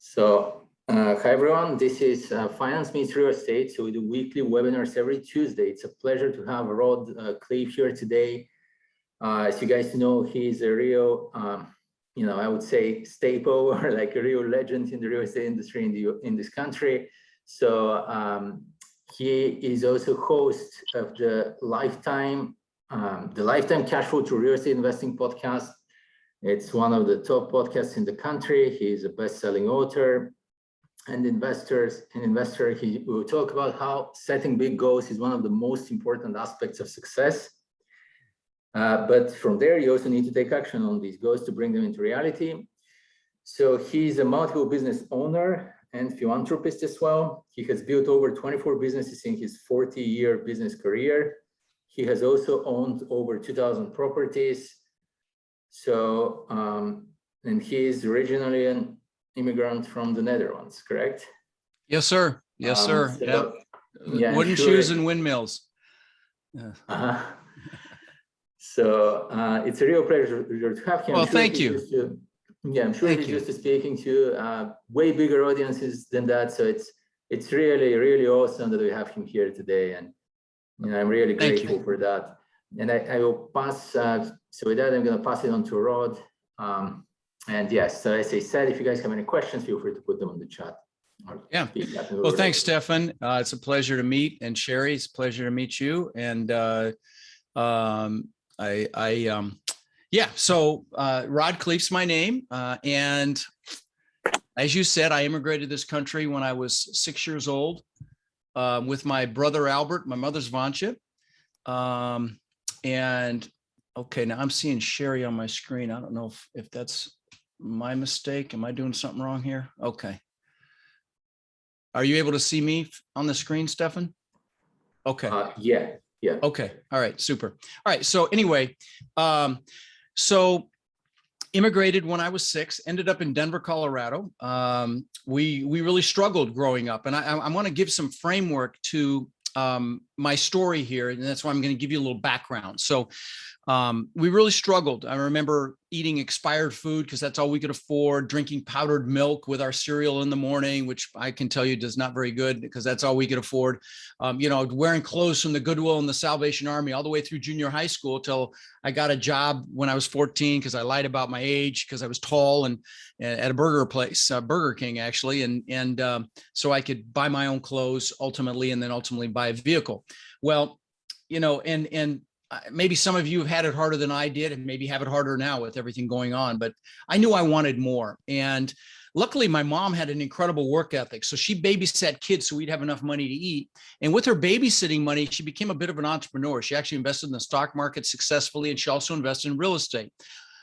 Hi everyone, this is Finance Meets Real Estate. So we do weekly webinars every Tuesday. It's a pleasure to have Rod Khleif here today. As you guys know, he's a real, I would say staple or like a real legend in the real estate industry in this country. So he is also host of the Lifetime Cash Flow to Real Estate Investing podcast. It's one of the top podcasts in the country. He's a best-selling author and investor. He will talk about how setting big goals is one of the most important aspects of success. But from there, you also need to take action on these goals to bring them into reality. So he's a multiple business owner and philanthropist as well. He has built over 24 businesses in his 40-year business career. He has also owned over 2,000 properties. So, and he is originally an immigrant from the Netherlands, correct? Yes, sir. Yes, sir. Yeah, wooden shoes and windmills. Yeah. So it's a real pleasure to have him. Well, thank you. I'm sure he's used to speaking to way bigger audiences than that. So it's really, really awesome that we have him here today, and I'm really grateful for that. And I will pass. So with that, I'm going to pass it on to Rod. And yes, so as I said, if you guys have any questions, feel free to put them in the chat. Yeah. Well, thanks, Stefan. It's a pleasure to meet, and Sherry, it's a pleasure to meet you. And So Rod Khleif's my name, and as you said, I immigrated this country when I was 6 years old with my brother Albert, my mother's Vansha. And okay, now I'm seeing Sherry on my screen. I don't know if that's my mistake. Am I doing something wrong here? Okay. Are you able to see me on the screen, Stefan? Okay. Yeah. Okay. All right. Super. All right. So anyway, so immigrated when I was 6, ended up in Denver, Colorado. We really struggled growing up, and I want to give some framework to my story here, and that's why I'm going to give you a little background. So we really struggled. I remember eating expired food because that's all we could afford, drinking powdered milk with our cereal in the morning, which I can tell you does not very good because that's all we could afford. Wearing clothes from the Goodwill and the Salvation Army all the way through junior high school till I got a job when I was 14 because I lied about my age because I was tall and at a burger place, Burger King actually, and so I could buy my own clothes ultimately, and then ultimately buy a vehicle. Well, and maybe some of you have had it harder than I did, and maybe have it harder now with everything going on, but I knew I wanted more. And luckily my mom had an incredible work ethic. So she babysat kids so we'd have enough money to eat. And with her babysitting money, she became a bit of an entrepreneur. She actually invested in the stock market successfully, and she also invested in real estate.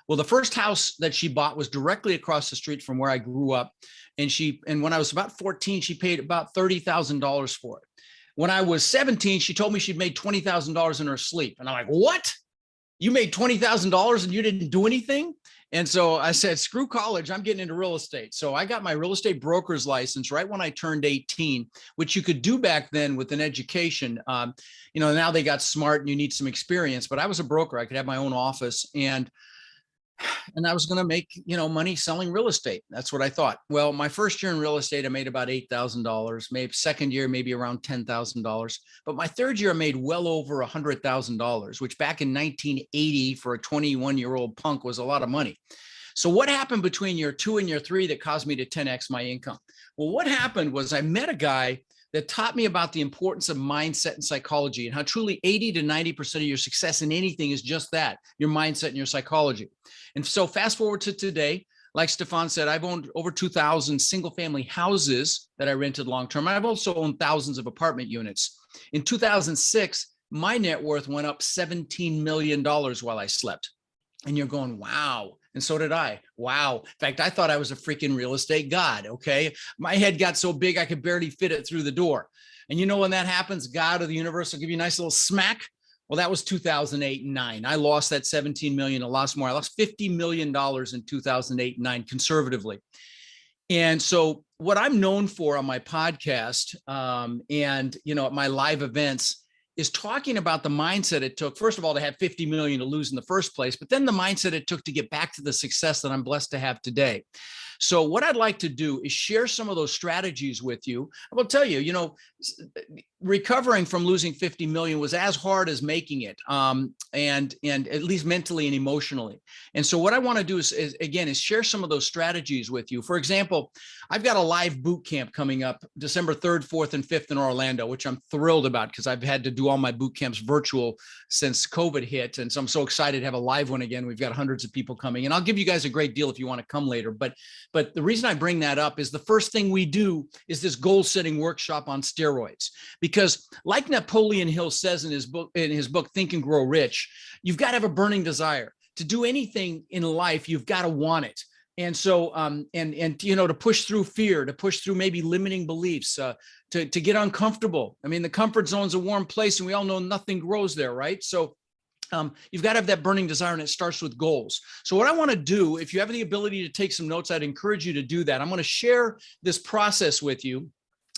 Well, the first house that she bought was directly across the street from where I grew up. And when I was about 14, she paid about $30,000 for it. When I was 17, she told me she'd made $20,000 in her sleep. And I'm like, what? You made $20,000 and you didn't do anything? And so I said, screw college, I'm getting into real estate. So I got my real estate broker's license right when I turned 18, which you could do back then with an education. Now they got smart and you need some experience, but I was a broker. I could have my own office, and I was going to make, money selling real estate. That's what I thought. Well, my first year in real estate, I made about $8,000, maybe second year, maybe around $10,000. But my third year, I made well over $100,000, which back in 1980 for a 21-year-old punk was a lot of money. So what happened between year 2 and year 3 that caused me to 10X my income? Well, what happened was I met a guy that taught me about the importance of mindset and psychology, and how truly 80 to 90% of your success in anything is just that, your mindset and your psychology. And so fast forward to today, like Stefan said, I've owned over 2,000 single family houses that I rented long-term. I've also owned thousands of apartment units. In 2006, my net worth went up $17 million while I slept. And you're going, wow. And so did I. Wow. In fact, I thought I was a freaking real estate god. Okay. My head got so big, I could barely fit it through the door. And when that happens, God or the universe will give you a nice little smack. Well, that was 2008 and 9. I lost that 17 million. I lost more. I lost $50 million in 2008 and 9 conservatively. And so what I'm known for on my podcast and, at my live events is talking about the mindset it took, first of all, to have 50 million to lose in the first place, but then the mindset it took to get back to the success that I'm blessed to have today. So what I'd like to do is share some of those strategies with you. I will tell you, recovering from losing 50 million was as hard as making it, and at least mentally and emotionally. And so what I want to do is share some of those strategies with you. For example, I've got a live boot camp coming up December 3rd, 4th, and 5th in Orlando, which I'm thrilled about because I've had to do all my boot camps virtual since COVID hit. And so I'm so excited to have a live one again. We've got hundreds of people coming, and I'll give you guys a great deal if you want to come later. But the reason I bring that up is the first thing we do is this goal setting workshop on steroids, because like Napoleon Hill says in his book, Think and Grow Rich, you've got to have a burning desire to do anything in life. You've got to want it. And so, to push through fear, to push through maybe limiting beliefs, to get uncomfortable. I mean, the comfort zone's a warm place, and we all know nothing grows there, right? So you've got to have that burning desire, and it starts with goals. So what I want to do, if you have the ability to take some notes, I'd encourage you to do that. I'm going to share this process with you.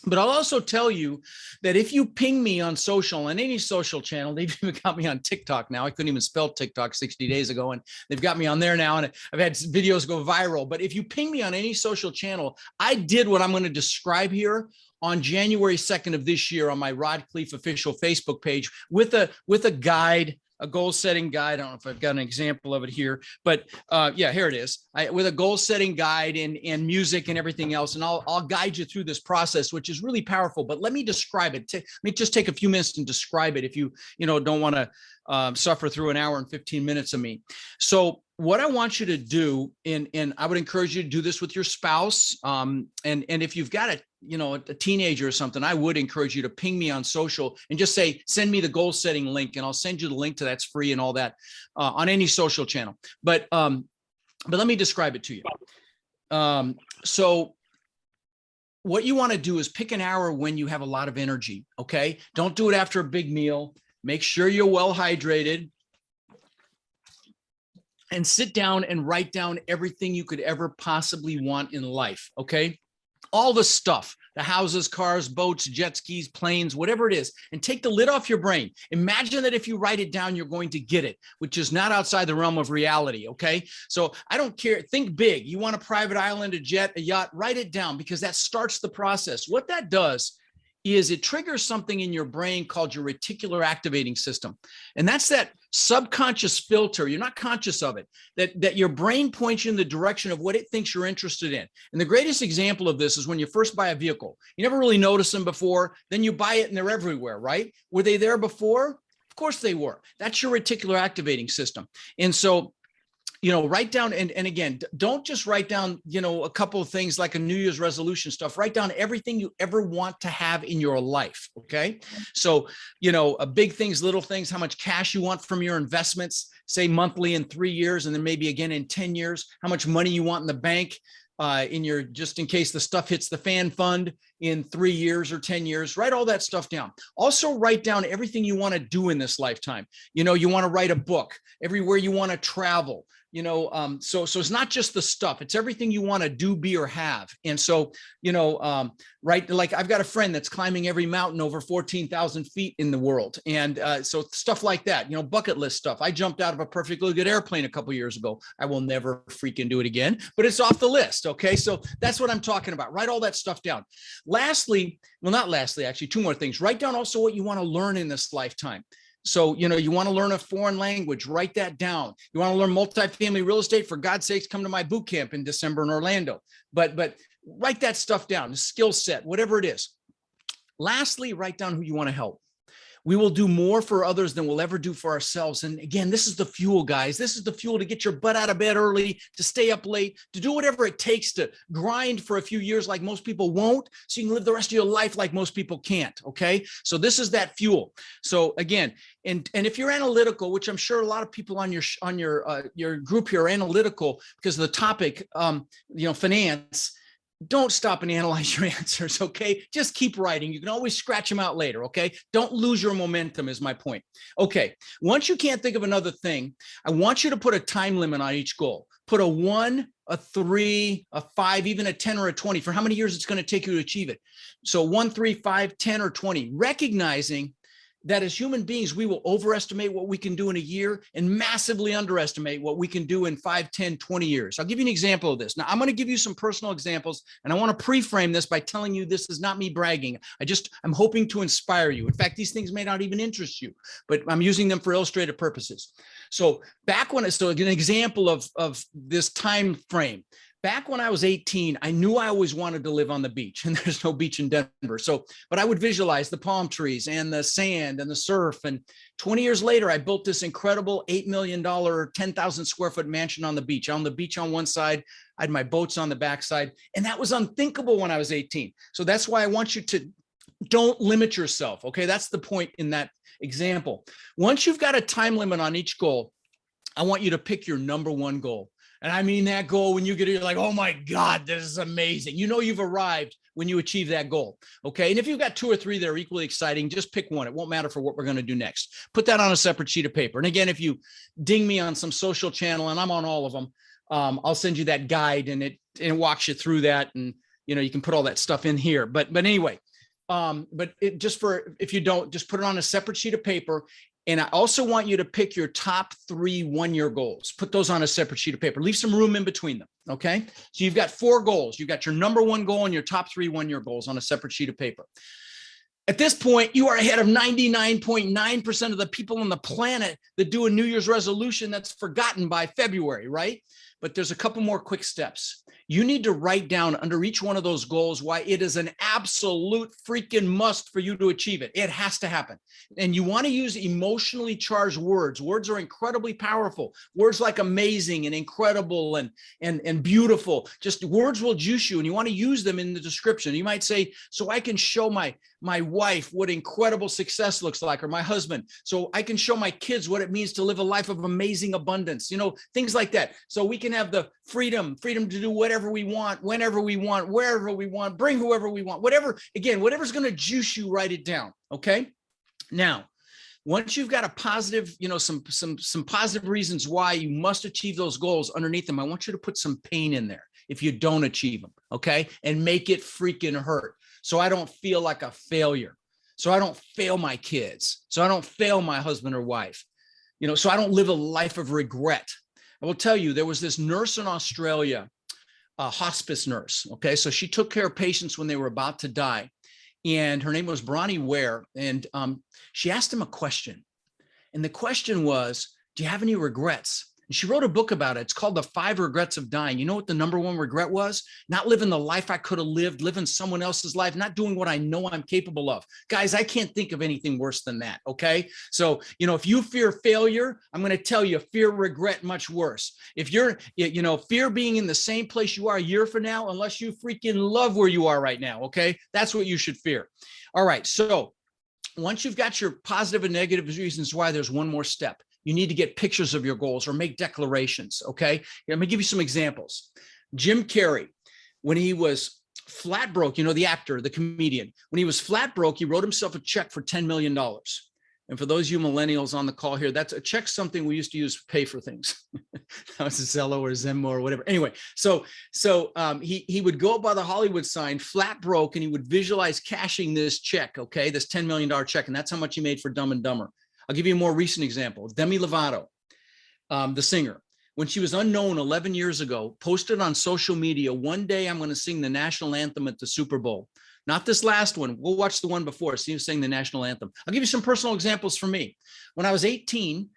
But I'll also tell you that if you ping me on social, on any social channel, they've even got me on TikTok now. I couldn't even spell TikTok 60 days ago, and they've got me on there now, and I've had videos go viral. But if you ping me on any social channel, I did what I'm going to describe here on January 2nd of this year on my Rod Khleif official Facebook page with a guide, a goal setting guide. I don't know if I've got an example of it here, but yeah, here it is. With a goal setting guide and music and everything else. And I'll guide you through this process, which is really powerful, but let me describe it. Let me just take a few minutes and describe it if you don't want to suffer through an hour and 15 minutes of me. So what I want you to do, and I would encourage you to do this with your spouse. And if you've got a teenager or something, I would encourage you to ping me on social and just say, send me the goal setting link, and I'll send you the link to that's free and all that on any social channel. But let me describe it to you. So what you want to do is pick an hour when you have a lot of energy. Okay. Don't do it after a big meal. Make sure you're well hydrated. And sit down and write down everything you could ever possibly want in life, okay? All the stuff, the houses, cars, boats, jet skis, planes, whatever it is, and take the lid off your brain. Imagine that if you write it down, you're going to get it, which is not outside the realm of reality, okay? So I don't care. Think big. You want a private island, a jet, a yacht, write it down, because that starts the process. What that does is it triggers something in your brain called your reticular activating system. And that's that subconscious filter. You're not conscious of it, that your brain points you in the direction of what it thinks you're interested in. And the greatest example of this is when you first buy a vehicle. You never really noticed them before, then you buy it and they're everywhere, right? Were they there before? Of course they were. That's your reticular activating system. And so write down, and again, don't just write down, a couple of things like a New Year's resolution stuff. Write down everything you ever want to have in your life. Okay. So, big things, little things, how much cash you want from your investments, say monthly in 3 years, and then maybe again in 10 years, how much money you want in the bank, in your, just in case the stuff hits the fan fund in 3 years or 10 years, write all that stuff down. Also write down everything you want to do in this lifetime. You want to write a book, everywhere you want to travel. So it's not just the stuff, it's everything you want to do, be, or have. And so, right. Like I've got a friend that's climbing every mountain over 14,000 feet in the world. And so stuff like that, bucket list stuff. I jumped out of a perfectly good airplane a couple of years ago. I will never freaking do it again, but it's off the list. Okay. So that's what I'm talking about. Write all that stuff down. Lastly, well, not lastly, actually, two more things. Write down also what you want to learn in this lifetime. So, you want to learn a foreign language, write that down. You want to learn multifamily real estate, for God's sakes, come to my boot camp in December in Orlando. But write that stuff down, the skill set, whatever it is. Lastly, write down who you want to help. We will do more for others than we'll ever do for ourselves. And again, this is the fuel, guys. This is the fuel to get your butt out of bed early, to stay up late, to do whatever it takes to grind for a few years like most people won't, so you can live the rest of your life like most people can't, okay? So this is that fuel. So again, and if you're analytical, which I'm sure a lot of people on your group here are analytical because of the topic, finance, don't stop and analyze your answers, okay? Just keep writing. You can always scratch them out later, okay? Don't lose your momentum is my point. Okay, once you can't think of another thing, I want you to put a time limit on each goal. Put a 1, a 3, a 5, even a 10 or a 20 for how many years it's going to take you to achieve it. So 1, 3, 5, 10, or 20, recognizing that as human beings, we will overestimate what we can do in a year and massively underestimate what we can do in 5, 10, 20 years. I'll give you an example of this. Now, I'm going to give you some personal examples, and I want to pre-frame this by telling you this is not me bragging. I'm hoping to inspire you. In fact, these things may not even interest you, but I'm using them for illustrative purposes. So an example of this time frame. Back when I was 18, I knew I always wanted to live on the beach, and there's no beach in Denver. But I would visualize the palm trees and the sand and the surf. And 20 years later, I built this incredible $8 million, 10,000 square foot mansion on the beach. On the beach on one side, I had my boats on the backside, and that was unthinkable when I was 18. So that's why I want you to don't limit yourself. Okay, that's the point in that example. Once you've got a time limit on each goal, I want you to pick your number one goal. And I mean that goal when you get it, you're like, oh my God, this is amazing. You know you've arrived when you achieve that goal. Okay. And if you've got 2 or 3 that are equally exciting, just pick one. It won't matter for what we're going to do next. Put that on a separate sheet of paper. And again, if you ding me on some social channel, and I'm on all of them, I'll send you that guide, and it walks you through that. And you can put all that stuff in here. But anyway, if you don't, just put it on a separate sheet of paper. And I also want you to pick your top 3 one-year goals. Put those on a separate sheet of paper. Leave some room in between them, okay? So you've got 4 goals. You've got your number 1 goal and your top 3 one-year goals on a separate sheet of paper. At this point, you are ahead of 99.9% of the people on the planet that do a New Year's resolution that's forgotten by February, right? But there's a couple more quick steps. You need to write down under each one of those goals why it is an absolute freaking must for you to achieve it. It has to happen. And you want to use emotionally charged words. Words are incredibly powerful. Words like amazing and incredible and beautiful. Just words will juice you, and you want to use them in the description. You might say, so I can show my wife what incredible success looks like, or my husband, so I can show my kids what it means to live a life of amazing abundance, things like that. So we can have the freedom to do whatever we want, whenever we want, wherever we want, bring whoever we want, whatever's going to juice you, write it down. Okay. Now, once you've got a positive, some positive reasons why you must achieve those goals underneath them, I want you to put some pain in there if you don't achieve them. Okay. And make it freaking hurt. So I don't feel like a failure. So I don't fail my kids. So I don't fail my husband or wife, so I don't live a life of regret. I will tell you, there was this nurse in Australia, a hospice nurse. Okay. So she took care of patients when they were about to die. And her name was Bronnie Ware. And she asked him a question. And the question was, do you have any regrets? And she wrote a book about it. It's called The 5 Regrets of Dying. You know what the number 1 regret was? Not living the life I could have lived, living someone else's life, not doing what I know I'm capable of. Guys, I can't think of anything worse than that, okay? So, if you fear failure, I'm going to tell you, fear regret much worse. If you're, fear being in the same place you are a year from now, unless you freaking love where you are right now, okay? That's what you should fear. All right, so once you've got your positive and negative reasons why, there's one more step. You need to get pictures of your goals or make declarations, okay? Let me give you some examples. Jim Carrey, when he was flat broke, the actor, the comedian, when he was flat broke, he wrote himself a check for $10 million. And for those of you millennials on the call here, that's a check, something we used to use to pay for things. That was Zello or Venmo or whatever. Anyway, so he would go up by the Hollywood sign, flat broke, and he would visualize cashing this check, okay, this $10 million check. And that's how much he made for Dumb and Dumber. I'll give you a more recent example. Demi Lovato, the singer, when she was unknown 11 years ago, posted on social media, one day I'm going to sing the national anthem at the Super Bowl. Not this last one. We'll watch the one before. See you sing the national anthem. I'll give you some personal examples for me. When I was 18,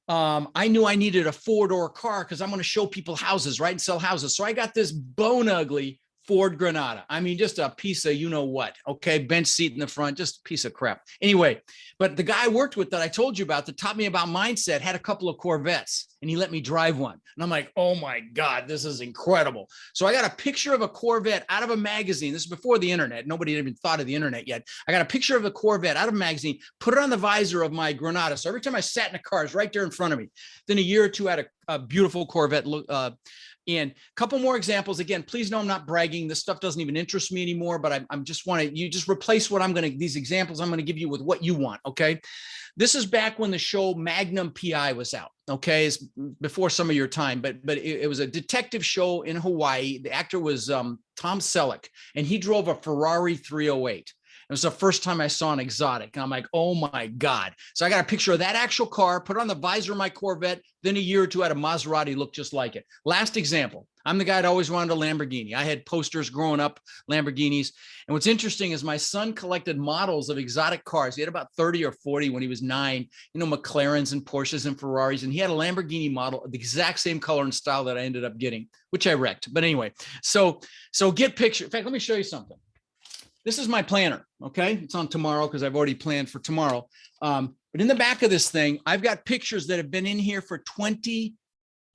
I knew I needed a 4-door car because I'm going to show people houses, right, and sell houses. So I got this bone ugly Ford Granada. I mean, just a piece of what, okay? Bench seat in the front, just a piece of crap. Anyway, but the guy I worked with that I told you about that taught me about mindset had a couple of Corvettes, and he let me drive one. And I'm like, oh my God, this is incredible. So I got a picture of a Corvette out of a magazine. This is before the internet. Nobody had even thought of the internet yet. I got a picture of a Corvette out of a magazine, put it on the visor of my Granada. So every time I sat in a car, it's right there in front of me. Then a year or two, I had a beautiful Corvette and a couple more examples. Again, please know I'm not bragging. This stuff doesn't even interest me anymore, but I'm just you just replace these examples I'm going to give you with what you want. Okay. This is back when the show Magnum PI was out. Okay. It's before some of your time, but it was a detective show in Hawaii. The actor was Tom Selleck, and he drove a Ferrari 308. It was the first time I saw an exotic. And I'm like, oh my God. So I got a picture of that actual car, put it on the visor of my Corvette. Then a year or two, I had a Maserati look just like it. Last example. I'm the guy that always wanted a Lamborghini. I had posters growing up, Lamborghinis. And what's interesting is my son collected models of exotic cars. He had about 30 or 40 when he was 9, McLarens and Porsches and Ferraris. And he had a Lamborghini model of the exact same color and style that I ended up getting, which I wrecked. But anyway, so get picture. In fact, let me show you something. This is my planner. Okay. It's on tomorrow because I've already planned for tomorrow. But in the back of this thing, I've got pictures that have been in here for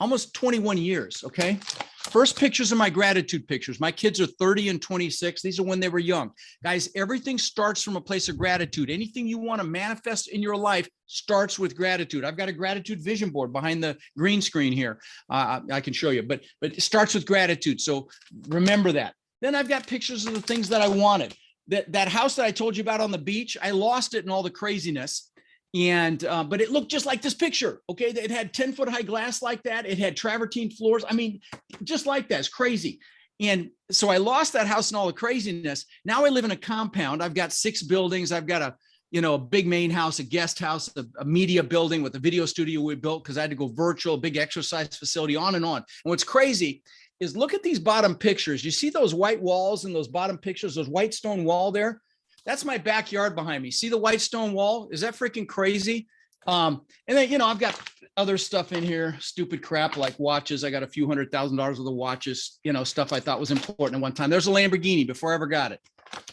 almost 21 years. Okay. First pictures are my gratitude pictures. My kids are 30 and 26. These are when they were young. Guys, everything starts from a place of gratitude. Anything you want to manifest in your life starts with gratitude. I've got a gratitude vision board behind the green screen here. I can show you, but it starts with gratitude. So remember that. Then I've got pictures of the things that I wanted. That house that I told you about on the beach, I lost it in all the craziness. And but it looked just like this picture. Okay, it had 10-foot high glass like that. It had travertine floors. I mean, just like that. It's crazy. And so I lost that house and all the craziness. Now I live in a compound. I've got 6 buildings. I've got a big main house, a guest house, a media building with a video studio we built because I had to go virtual, big exercise facility, on and on. And what's crazy is look at these bottom pictures. You see those white walls and those bottom pictures, those white stone wall there? That's my backyard behind me. See the white stone wall? Is that freaking crazy? And then, I've got other stuff in here, stupid crap like watches. I got a few $100,000 worth of watches, stuff I thought was important at one time. There's a Lamborghini before I ever got it.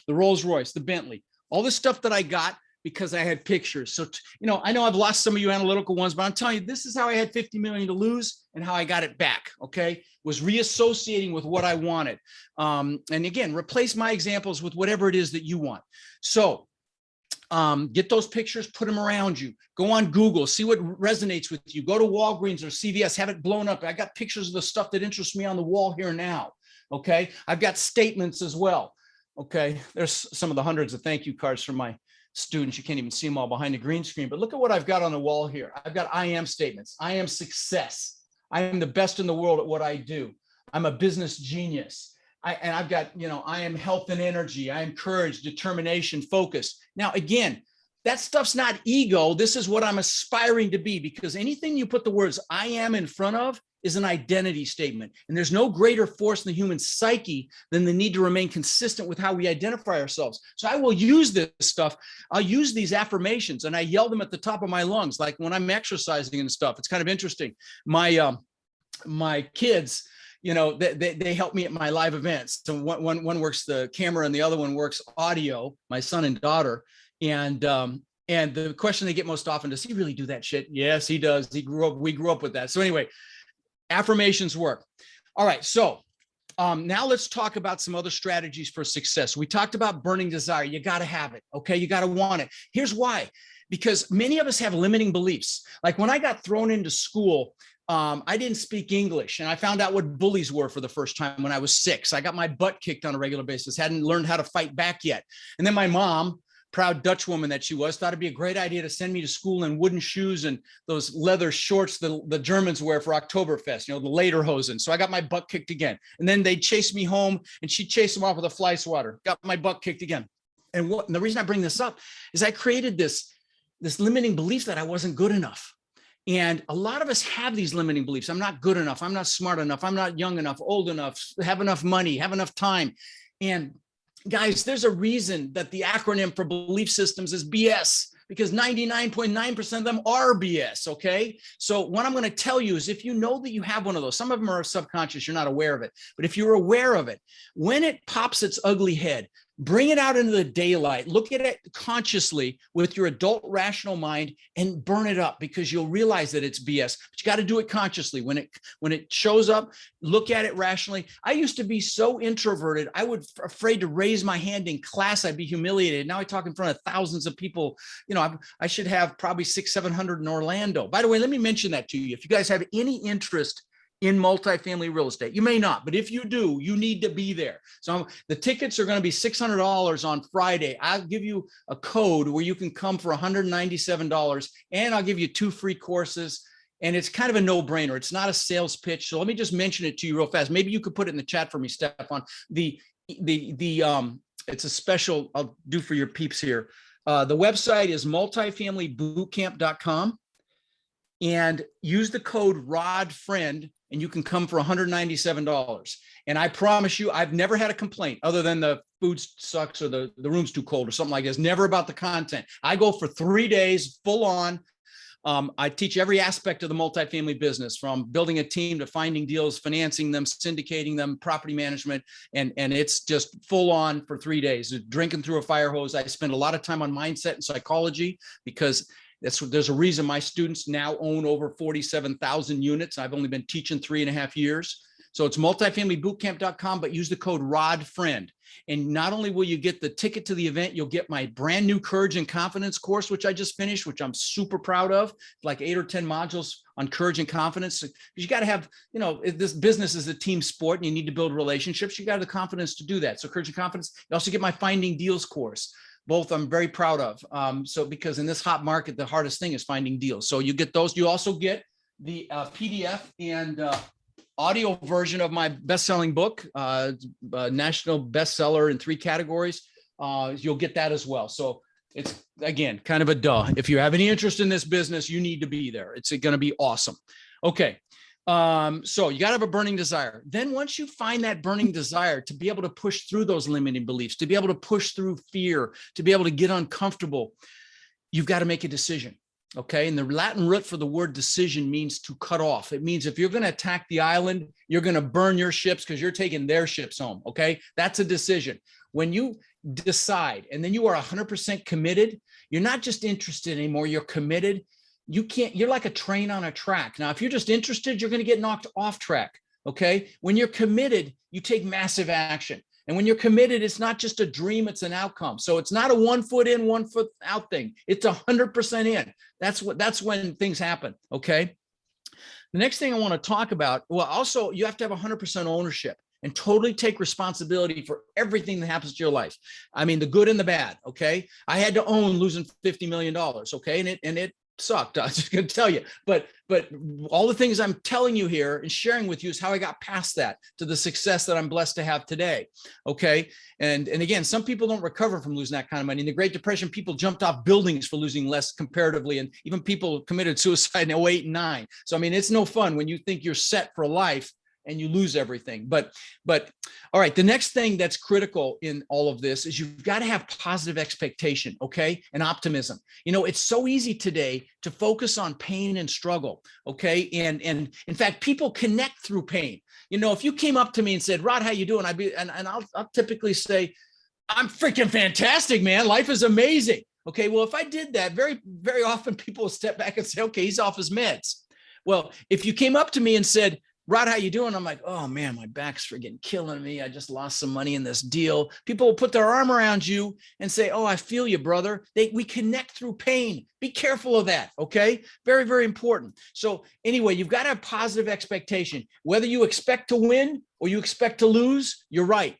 The Rolls Royce, the Bentley, all this stuff that I got because I had pictures. So, I know I've lost some of you analytical ones, but I'm telling you, this is how I had 50 million to lose and how I got it back. Okay. Was reassociating with what I wanted. And again, replace my examples with whatever it is that you want. So get those pictures, put them around you. Go on Google, see what resonates with you. Go to Walgreens or CVS, have it blown up. I got pictures of the stuff that interests me on the wall here now. Okay. I've got statements as well. Okay. There's some of the hundreds of thank you cards from my students. You can't even see them all behind the green screen, but look at what I've got on the wall here. I've got I am statements. I am success. I am the best in the world at what I do. I'm a business genius. I've got, I am health and energy. I am courage, determination, focus. Now, again, that stuff's not ego. This is what I'm aspiring to be, because anything you put the words I am in front of is an identity statement. And there's no greater force in the human psyche than the need to remain consistent with how we identify ourselves. So I will use this stuff. I'll use these affirmations and I yell them at the top of my lungs, like when I'm exercising and stuff. It's kind of interesting. My kids, they help me at my live events. So one works the camera and the other one works audio, my son and daughter. And the question they get most often, does he really do that shit? Yes, he does. We grew up with that. So anyway, affirmations work. All right. So now let's talk about some other strategies for success. We talked about burning desire. You got to have it. Okay. You got to want it. Here's why. Because many of us have limiting beliefs. Like when I got thrown into school, I didn't speak English, and I found out what bullies were for the first time when I was 6. I got my butt kicked on a regular basis, hadn't learned how to fight back yet. And then my mom, proud Dutch woman that she was, thought it'd be a great idea to send me to school in wooden shoes and those leather shorts the Germans wear for Oktoberfest, the lederhosen. So I got my butt kicked again. And then they chased me home, and she chased them off with a fly swatter, got my butt kicked again. And the reason I bring this up is I created this limiting belief that I wasn't good enough. And a lot of us have these limiting beliefs. I'm not good enough. I'm not smart enough. I'm not young enough, old enough, have enough money, have enough time. And guys, there's a reason that the acronym for belief systems is BS, because 99.9% of them are BS. Okay. So what I'm going to tell you is, if you know that you have one of those, some of them are subconscious, you're not aware of it. But if you're aware of it, when it pops its ugly head, bring it out into the daylight, look at it consciously with your adult rational mind and burn it up, because you'll realize that it's BS, but you got to do it consciously. When it shows up, look at it rationally. I used to be so introverted. I would afraid to raise my hand in class. I'd be humiliated. Now I talk in front of thousands of people. I should have probably 600-700 in Orlando. By the way, let me mention that to you. If you guys have any interest in multifamily real estate, you may not, but if you do, you need to be there. So the tickets are going to be $600 on Friday. I'll give you a code where you can come for $197, and I'll give you 2 free courses. And it's kind of a no-brainer. It's not a sales pitch. So let me just mention it to you real fast. Maybe you could put it in the chat for me, Stefan. it's a special I'll do for your peeps here. The website is multifamilybootcamp.com, and use the code RODFRIEND and you can come for $197. And I promise you, I've never had a complaint other than the food sucks or the room's too cold or something like this. Never about the content. I go for 3 days full on. I teach every aspect of the multifamily business, from building a team to finding deals, financing them, syndicating them, property management, and it's just full on for 3 days. Drinking through a fire hose. I spend a lot of time on mindset and psychology because there's a reason my students now own over 47,000 units. I've only been teaching 3.5 years. So it's multifamilybootcamp.com, but use the code RODFRIEND. And not only will you get the ticket to the event, you'll get my brand new Courage and Confidence course, which I just finished, which I'm super proud of, like 8 or 10 modules on courage and confidence. You got to have, this business is a team sport and you need to build relationships. You got to have the confidence to do that. So courage and confidence. You also get my Finding Deals course. Both I'm very proud of. Because in this hot market, the hardest thing is finding deals. So you get those. You also get the PDF and audio version of my best-selling book, national bestseller in 3 categories. You'll get that as well. So it's, again, kind of a duh. If you have any interest in this business, you need to be there. It's going to be awesome. Okay. So you got to have a burning desire. Then once you find that burning desire to be able to push through those limiting beliefs, to be able to push through fear, to be able to get uncomfortable, you've got to make a decision. Okay. And the Latin root for the word decision means to cut off. It means if you're going to attack the island, you're going to burn your ships because you're taking their ships home. Okay. That's a decision. When you decide and then you are 100% committed, you're not just interested anymore, you're committed. You're like a train on a track. Now, if you're just interested, you're going to get knocked off track. Okay. When you're committed, you take massive action. And when you're committed, it's not just a dream, it's an outcome. So it's not a 1 foot in, 1 foot out thing. It's 100% in. That's when things happen. Okay. The next thing I want to talk about, well, also you have to have 100% ownership and totally take responsibility for everything that happens to your life. I mean, the good and the bad. Okay. I had to own losing $50 million. Okay. And it sucked. I'm just going to tell you, but all the things I'm telling you here and sharing with you is how I got past that to the success that I'm blessed to have today. Okay. And again, some people don't recover from losing that kind of money. In the Great Depression, people jumped off buildings for losing less comparatively. And even people committed suicide in 08 and 09. So, I mean, it's no fun when you think you're set for life and you lose everything. But all right, the next thing that's critical in all of this is you've got to have positive expectation, okay, and optimism. It's so easy today to focus on pain and struggle, okay, and in fact, people connect through pain. If you came up to me and said, "Rod, how you doing?" I'll typically say, "I'm freaking fantastic, man. Life is amazing." Okay, well, if I did that, very, very often people will step back and say, "Okay, he's off his meds." Well, if you came up to me and said, "Rod, how you doing?" I'm like, "Oh man, my back's freaking killing me. I just lost some money in this deal." People will put their arm around you and say, "Oh, I feel you, brother." We connect through pain. Be careful of that. Okay. Very, very important. So anyway, you've got to have positive expectation, whether you expect to win or you expect to lose, you're right.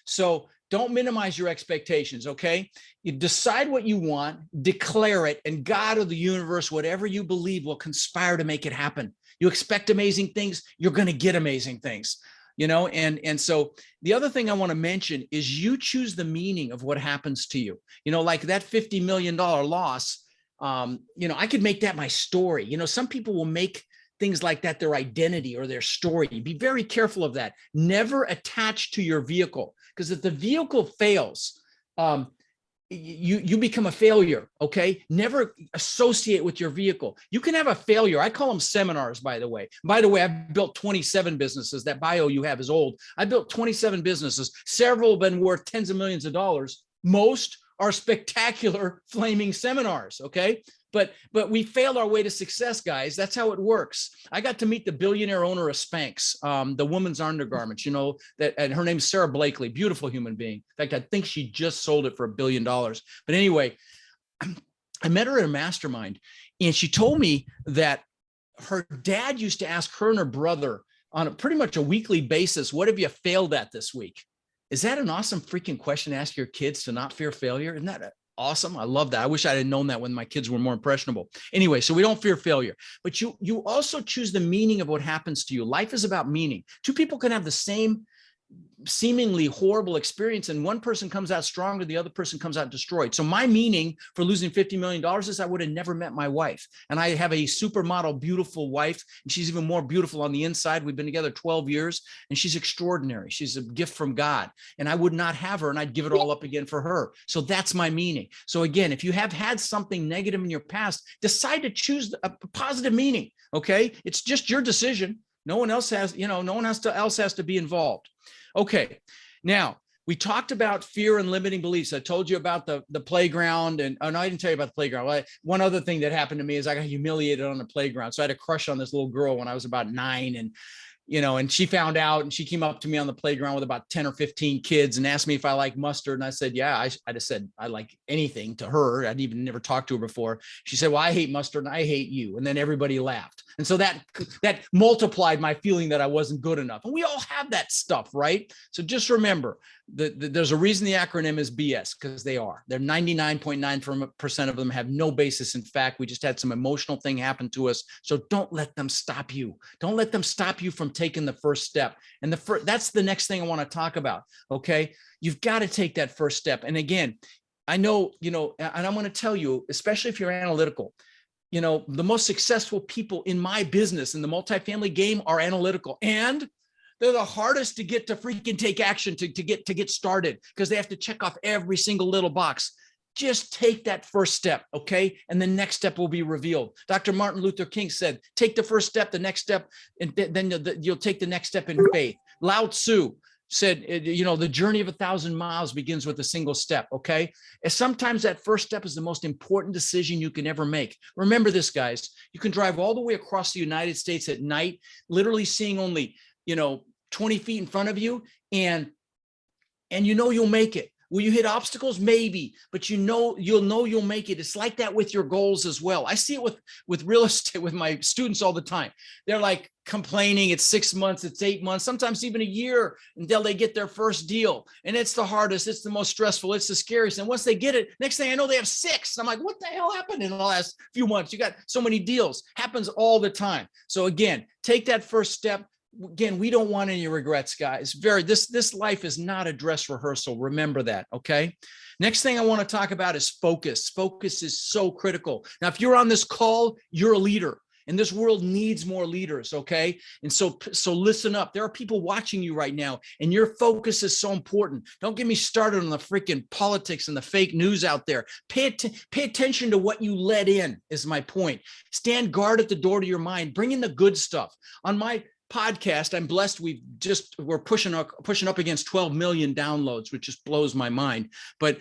So don't minimize your expectations. Okay. You decide what you want, declare it, and God or the universe, whatever you believe, will conspire to make it happen. You expect amazing things, you're going to get amazing things, and so the other thing I want to mention is you choose the meaning of what happens to you, like that $50 million loss. I could make that my story. Some people will make things like that their identity or their story. Be very careful of that. Never attach to your vehicle, because if the vehicle fails, you become a failure. Okay. Never associate with your vehicle. You can have a failure. I call them seminars, by the way. I've built 27 businesses. That bio you have is old. I built 27 businesses. Several have been worth tens of millions of dollars. Most are spectacular flaming seminars. Okay. But we fail our way to success, guys. That's how it works. I got to meet the billionaire owner of Spanx, the women's undergarments, and her name's Sarah Blakely, beautiful human being. In fact, I think she just sold it for $1 billion. But anyway, I met her at a mastermind, and she told me that her dad used to ask her and her brother on pretty much a weekly basis, "What have you failed at this week?" Is that an awesome freaking question to ask your kids, to not fear failure? Isn't that awesome? I love that. I wish I had known that when my kids were more impressionable. Anyway, so we don't fear failure, but you also choose the meaning of what happens to you. Life is about meaning. Two people can have the same seemingly horrible experience, and one person comes out stronger, the other person comes out destroyed. So my meaning for losing $50 million is I would have never met my wife. And I have a supermodel, beautiful wife, and she's even more beautiful on the inside. We've been together 12 years, and she's extraordinary. She's a gift from God, and I would not have her, and I'd give it all up again for her. So that's my meaning. So again, if you have had something negative in your past, decide to choose a positive meaning, okay? It's just your decision. No one else has, no one else has to be involved. Okay, now we talked about fear and limiting beliefs. I told you about the playground, and no, I didn't tell you about the playground. One other thing that happened to me is I got humiliated on the playground. So I had a crush on this little girl when I was about 9, and and she found out, and she came up to me on the playground with about 10 or 15 kids and asked me if I like mustard. And I said, yeah, I just said, I like anything to her. I'd even never talked to her before. She said, well, I hate mustard and I hate you. And then everybody laughed. And so that multiplied my feeling that I wasn't good enough. And we all have that stuff, right? So just remember there's a reason the acronym is BS, because they are. They're 99.9% of them have no basis in fact. We just had some emotional thing happen to us. So don't let them stop you. Don't let them stop you from taking the first step. And that's the next thing I want to talk about. Okay. You've got to take that first step. And again, I know, and I'm going to tell you, especially if you're analytical, the most successful people in my business in the multifamily game are analytical, and they're the hardest to get to freaking take action to get started, because they have to check off every single little box. Just take that first step, okay? And the next step will be revealed. Dr. Martin Luther King said, take the first step, the next step, and then you'll take the next step in faith. Lao Tzu said, the journey of 1,000 miles begins with a single step, okay? And sometimes that first step is the most important decision you can ever make. Remember this, guys. You can drive all the way across the United States at night, literally seeing only, 20 feet in front of you, and you'll make it. Will you hit obstacles? Maybe, but you'll make it. It's like that with your goals as well. I see it with real estate with my students all the time. They're like complaining, it's 6 months, it's 8 months, sometimes even a year until they get their first deal. And it's the hardest, it's the most stressful, it's the scariest. And once they get it, next thing I know, they have 6. I'm like, what the hell happened in the last few months? You got so many deals. Happens all the time. So again, take that first step. Again, we don't want any regrets, guys. This life is not a dress rehearsal. Remember that, okay? Next thing I want to talk about is focus. Focus is so critical. Now, if you're on this call, you're a leader, and this world needs more leaders, okay? And so listen up. There are people watching you right now, and your focus is so important. Don't get me started on the freaking politics and the fake news out there. Pay attention to what you let in, is my point. Stand guard at the door to your mind. Bring in the good stuff. On my podcast, I'm blessed. We're pushing up against 12 million downloads, which just blows my mind. But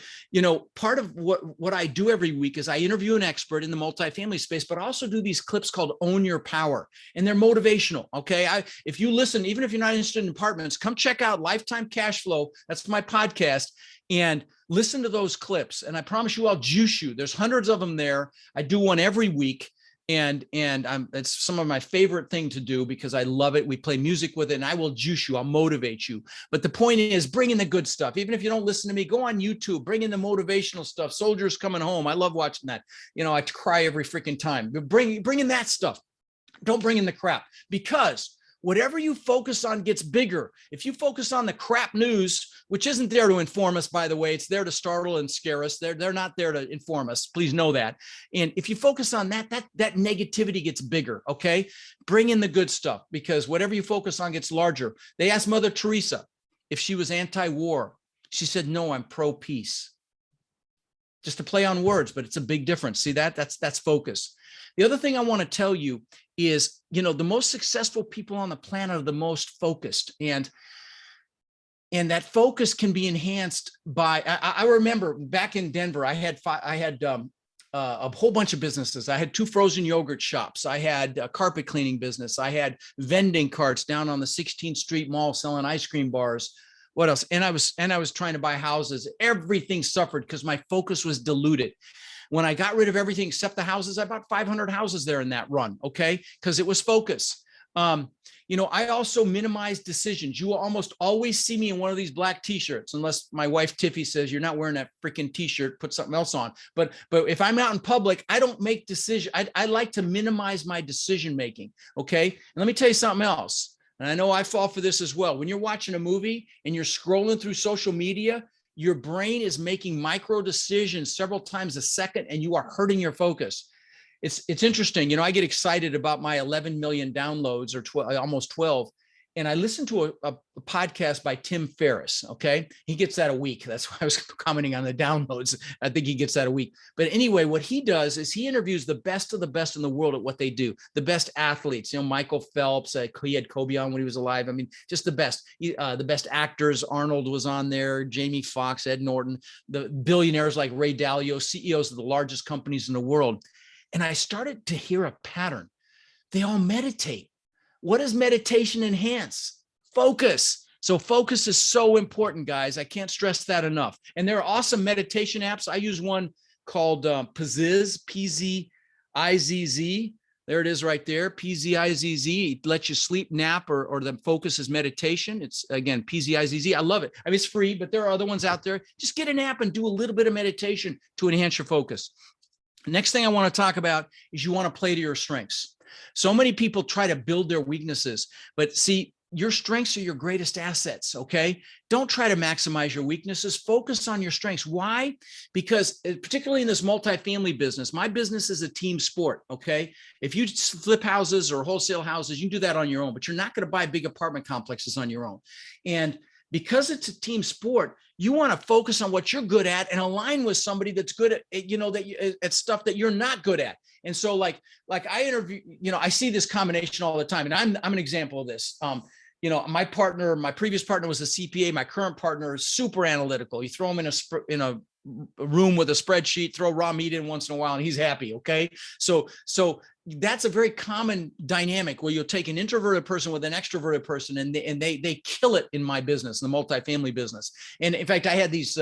part of what I do every week is I interview an expert in the multifamily space, but I also do these clips called Own Your Power, and they're motivational. Okay, if you listen, even if you're not interested in apartments, come check out Lifetime Cash Flow. That's my podcast, and listen to those clips. And I promise you, I'll juice you. There's hundreds of them there. I do one every week. And it's some of my favorite thing to do because I love it. We play music with it, and I will juice you. I'll motivate you. But the point is, bring in the good stuff. Even if you don't listen to me, go on YouTube, bring in the motivational stuff. Soldiers Coming Home. I love watching that. I cry every freaking time. But bring in that stuff. Don't bring in the crap, because whatever you focus on gets bigger. If you focus on the crap news, which isn't there to inform us, by the way, it's there to startle and scare us. They're not there to inform us. Please know that. And if you focus on that negativity gets bigger, okay? Bring in the good stuff, because whatever you focus on gets larger. They asked Mother Teresa if she was anti-war. She said, no, I'm pro-peace. Just to play on words, but it's a big difference. See that? That's focus. The other thing I want to tell you is, the most successful people on the planet are the most focused, and that focus can be enhanced by. I remember back in Denver, I had a whole bunch of businesses. I had 2 frozen yogurt shops. I had a carpet cleaning business. I had vending carts down on the 16th Street Mall selling ice cream bars. What else? And I was trying to buy houses. Everything suffered because my focus was diluted. When I got rid of everything except the houses, I bought 500 houses there in that run, okay? Because it was focus. I also minimize decisions. You will almost always see me in one of these black t-shirts, unless my wife Tiffy says, you're not wearing that freaking t-shirt, put something else on. But if I'm out in public, I don't make decisions. I like to minimize my decision making, okay? And let me tell you something else. and I know I fall for this as well. When you're watching a movie and you're scrolling through social media, your brain is making micro decisions several times a second, and you are hurting your focus. It's interesting. I get excited about my 11 million downloads, or almost 12. And I listened to a podcast by Tim Ferriss. Okay. He gets that a week. That's why I was commenting on the downloads. I think he gets that a week. But anyway, what he does is he interviews the best of the best in the world at what they do. The best athletes, Michael Phelps, he had Kobe on when he was alive. I mean, just the best. The best actors. Arnold was on there, Jamie Foxx, Ed Norton, the billionaires like Ray Dalio, CEOs of the largest companies in the world. And I started to hear a pattern. They all meditate. What does meditation enhance? Focus. So focus is so important, guys. I can't stress that enough. And there are awesome meditation apps. I use one called Pizizz, P-Z-I-Z-Z. There it is right there, P-Z-I-Z-Z. It lets you sleep, nap, or the focus is meditation. It's, again, P-Z-I-Z-Z. I love it. I mean, it's free, but there are other ones out there. Just get an app and do a little bit of meditation to enhance your focus. Next thing I want to talk about is you want to play to your strengths. So many people try to build their weaknesses, but see, your strengths are your greatest assets, okay? Don't try to maximize your weaknesses. Focus on your strengths. Why? Because particularly in this multifamily business, my business is a team sport, okay? If you flip houses or wholesale houses, you can do that on your own, but you're not going to buy big apartment complexes on your own. And because it's a team sport, you want to focus on what you're good at and align with somebody that's good at, at stuff that you're not good at. And so like I interview, I see this combination all the time, and I'm an example of this. My previous partner was a CPA. My current partner is super analytical. You throw him in a room with a spreadsheet, throw raw meat in once in a while, and he's happy. Okay. So that's a very common dynamic where you'll take an introverted person with an extroverted person, and they kill it in my business, in the multifamily business. And in fact, I had these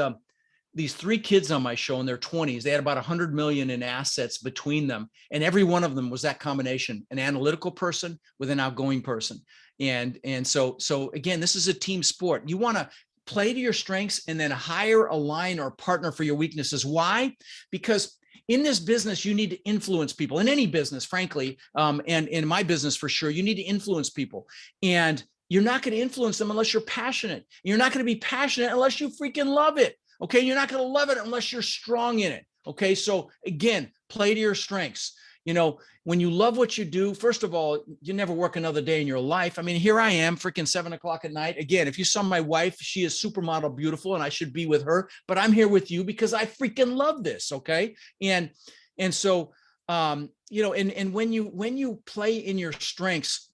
3 kids on my show in their 20s. They had about 100 million in assets between them. And every one of them was that combination, an analytical person with an outgoing person. And so again, this is a team sport. You want to play to your strengths and then hire, align, or partner for your weaknesses. Why? Because in this business, you need to influence people. In any business, frankly, and in my business for sure, you need to influence people. And you're not going to influence them unless you're passionate. You're not going to be passionate unless you freaking love it. Okay, you're not going to love it unless you're strong in it. Okay, so again, play to your strengths. When you love what you do, first of all, you never work another day in your life. I mean, here I am, freaking 7 o'clock at night. Again, if you saw my wife, she is supermodel beautiful, and I should be with her, but I'm here with you because I freaking love this. Okay, and so and when you play in your strengths,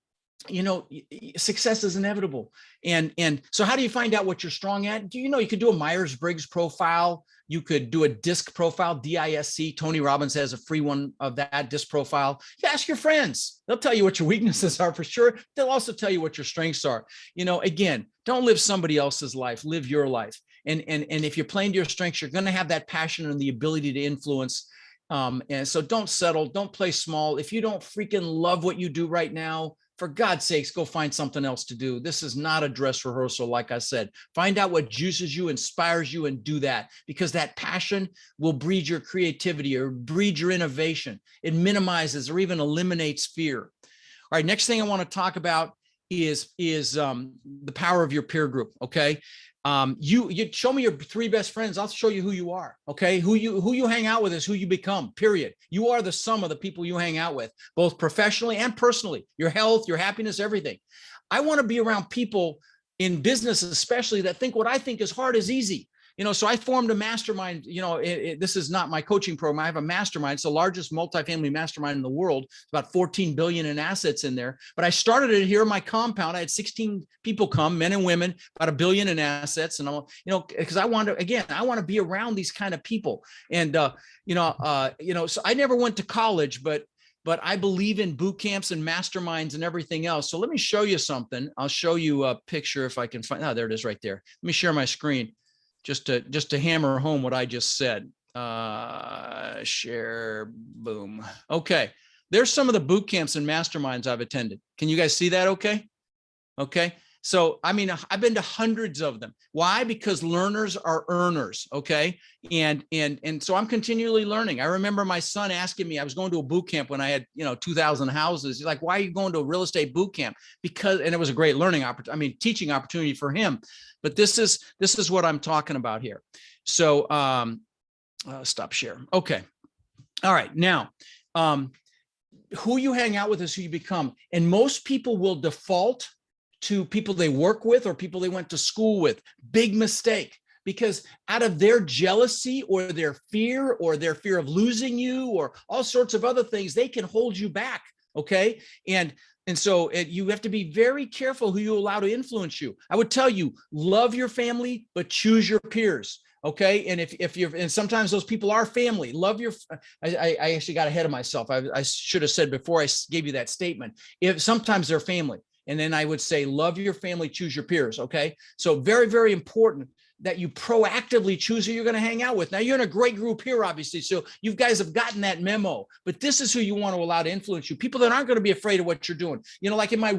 success is inevitable. And so how do you find out what you're strong at? You could do a Myers-Briggs profile. You could do a DISC profile, DISC. Tony Robbins has a free one of that DISC profile. You ask your friends. They'll tell you what your weaknesses are for sure. They'll also tell you what your strengths are. Again, don't live somebody else's life, live your life. And if you're playing to your strengths, you're going to have that passion and the ability to influence. And so don't settle, don't play small. If you don't freaking love what you do right now, for God's sakes, go find something else to do. This is not a dress rehearsal. Like I said, find out what juices you, inspires you, and do that, because that passion will breed your creativity or breed your innovation. It minimizes or even eliminates fear. All right. Next thing I want to talk about is the power of your peer group. Okay. You show me your 3 best friends. I'll show you who you are. Okay. Who you hang out with is who you become, period. You are the sum of the people you hang out with, both professionally and personally, your health, your happiness, everything. I want to be around people in business, especially, that think what I think is hard is easy. So I formed a mastermind. This is not my coaching program. I have a mastermind. It's the largest multifamily mastermind in the world. It's about 14 billion in assets in there. But I started it here in my compound. I had 16 people come, men and women, about $1 billion in assets. And because I want to be around these kind of people. And so I never went to college, but I believe in boot camps and masterminds and everything else. So let me show you something. I'll show you a picture if I can find. Oh, there it is right there. Let me share my screen. Just to hammer home what I just said. Share, boom. Okay, there's some of the boot camps and masterminds I've attended. Can you guys see that? Okay. So, I mean, I've been to hundreds of them. Why? Because learners are earners. Okay. And so I'm continually learning. I remember my son asking me, I was going to a boot camp when I had, 2,000 houses. He's like, why are you going to a real estate boot camp? Because, and it was a great learning opportunity. I mean, teaching opportunity for him, but this is what I'm talking about here. So, stop share. Okay. All right. Now, who you hang out with is who you become. And most people will default to people they work with or people they went to school with. Big mistake, because out of their jealousy or their fear of losing you or all sorts of other things, they can hold you back. Okay. And so you have to be very careful who you allow to influence you. I would tell you, love your family, but choose your peers. Okay. And if you're, and sometimes those people are family, love your, I actually got ahead of myself. I should have said before I gave you that statement, if sometimes they're family. And then I would say, love your family, choose your peers. Okay. So very, very important that you proactively choose who you're going to hang out with. Now you're in a great group here, obviously. So you guys have gotten that memo, but this is who you want to allow to influence you. People that aren't going to be afraid of what you're doing. Like in my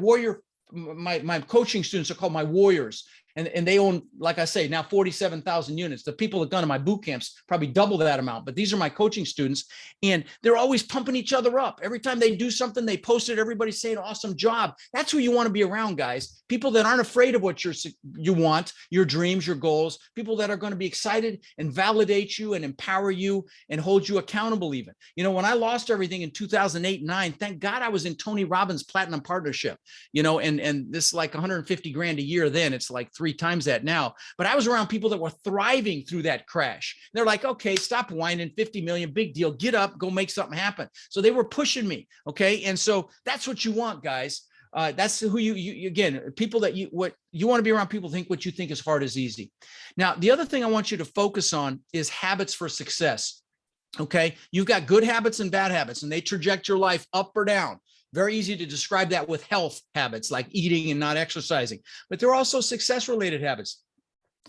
my coaching students are called my warriors. And they own, like I say, now 47,000 units. The people that gone to my boot camps probably double that amount, but these are my coaching students, and they're always pumping each other up. Every time they do something, they post it. Everybody's saying, awesome job. That's who you want to be around, guys. People that aren't afraid of what you want, your dreams, your goals, people that are going to be excited and validate you and empower you and hold you accountable even. When I lost everything in 2008 and 9, thank God I was in Tony Robbins' Platinum Partnership, and this like 150 grand a year then. It's like 3 times that now, but I was around people that were thriving through that crash. They're like, okay, stop whining, 50 million, big deal, get up, go make something happen. So they were pushing me. Okay. And so that's what you want, guys. That's who you again, people that what you want to be around, people think what you think is hard is easy. Now, the other thing I want you to focus on is habits for success. Okay. You've got good habits and bad habits, and they traject your life up or down. Very easy to describe that with health habits like eating and not exercising, but there are also success related habits,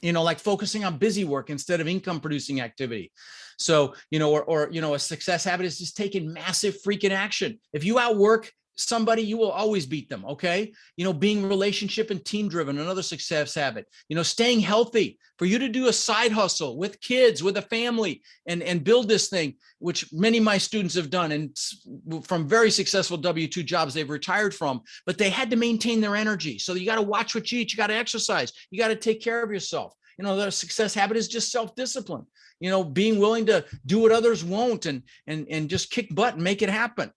like focusing on busy work instead of income producing activity. So, or a success habit is just taking massive freaking action. If you outwork somebody, you will always beat them. Okay. Being relationship and team driven, another success habit, staying healthy, for you to do a side hustle with kids, with a family, and build this thing, which many of my students have done, and from very successful W-2 jobs they've retired from, but they had to maintain their energy. So you got to watch what you eat. You got to exercise. You got to take care of yourself. The success habit is just self-discipline, being willing to do what others won't and just kick butt and make it happen.